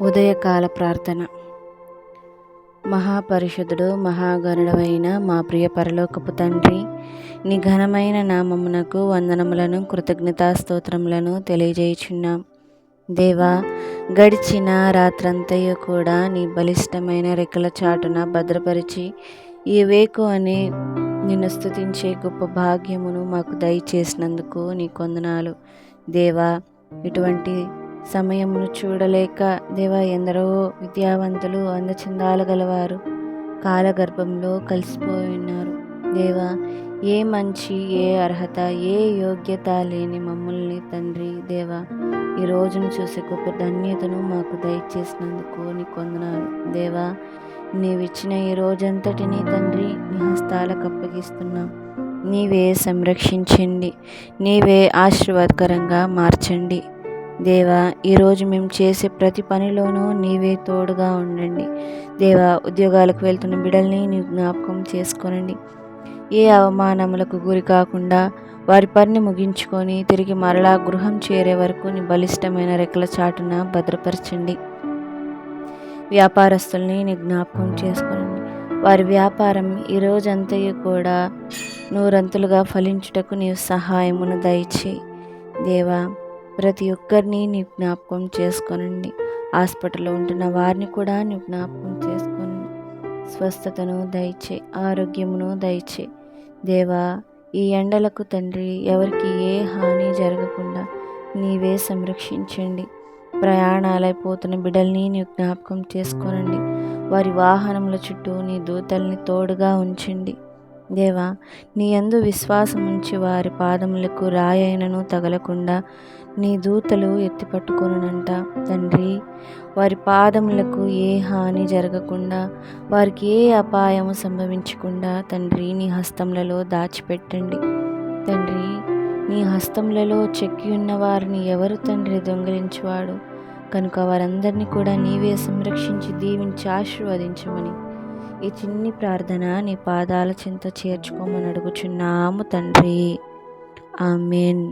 ఉదయకాల ప్రార్థన. మహాపరిశుద్ధుడు మహాగణుడవైన మా ప్రియ పరలోకపు తండ్రి, నీ ఘనమైన నామమునకు వందనములను కృతజ్ఞతాస్తోత్రములను తెలియజేయుచున్నాం. దేవా, గడిచిన రాత్రంతయు కూడా నీ బలిష్టమైన రెక్కల చాటున భద్రపరిచి ఈ వేకు అని నిన్ను స్తుతించే గొప్ప భాగ్యమును మాకు దయచేసినందుకు నీ వందనాలు. దేవా, ఇటువంటి సమయమును చూడలేక దేవా, ఎందరో విద్యావంతులు అందచందాలు గలవారు కాలగర్భంలో కలిసిపోయి ఉన్నారు. దేవా, ఏ మంచి, ఏ అర్హత, ఏ యోగ్యత లేని మమ్మల్ని తండ్రి దేవా, ఈ రోజును చూసే గొప్ప ధన్యతను మాకు దయచేసినందుకు నీ వందనాలు. దేవా, నీవిచ్చిన ఈ రోజంతటినీ తండ్రి నీ హస్తాలకు అప్పగిస్తున్నాం. నీవే సంరక్షించండి, నీవే ఆశీర్వాదకరంగా మార్చండి. దేవా, ఈరోజు మేము చేసే ప్రతి పనిలోనూ నీవే తోడుగా ఉండండి. దేవా, ఉద్యోగాలకు వెళ్తున్న బిడ్డల్ని నీ జ్ఞాపకం చేసుకోనండి. ఏ అవమానములకు గురి కాకుండా వారి పనిని ముగించుకొని తిరిగి మరలా గృహం చేరే వరకు నీ బలిష్టమైన రెక్కల చాటున భద్రపరచండి. వ్యాపారస్తుల్ని నీ జ్ఞాపకం చేసుకోనండి. వారి వ్యాపారం ఈ రోజంతయు కూడా నూరంతులుగా ఫలించుటకు నీవు సహాయమును దయచేయి. దేవా, ప్రతి ఒక్కరిని నీ జ్ఞాపకం చేసుకోనండి. హాస్పిటల్లో ఉంటున్న వారిని కూడా నీ జ్ఞాపకం చేసుకోనండి. స్వస్థతను దయచే, ఆరోగ్యమును దయచే. దేవా, ఈ ఎండలకు తండ్రి ఎవరికి ఏ హాని జరగకుండా నీవే సంరక్షించండి. ప్రయాణాలైపోతున్న బిడ్డల్ని నీ జ్ఞాపకం చేసుకోనండి. వారి వాహనముల చుట్టూ నీ దూతల్ని తోడుగా ఉంచండి. దేవా, నీ యందు విశ్వాసం ఉంచి వారి పాదములకు రాయైనను తగలకుండా నీ దూతలు ఎత్తిపట్టుకొనునంట. తండ్రి, వారి పాదములకు ఏ హాని జరగకుండా, వారికి ఏ అపాయము సంభవించకుండా తండ్రి నీ హస్తములలో దాచిపెట్టండి. తండ్రి, నీ హస్తములలో చెక్కి ఉన్న వారిని ఎవరు తండ్రి దొంగిలించువాడు కనుక వారందరినీ కూడా నీవే సంరక్షించి దీవించి ఆశీర్వదించమని ఈ చిన్ని ప్రార్థన నీ పాదాల చెంత చేర్చుకోమని అడుగుచున్నాము తండ్రి. ఆమేన్.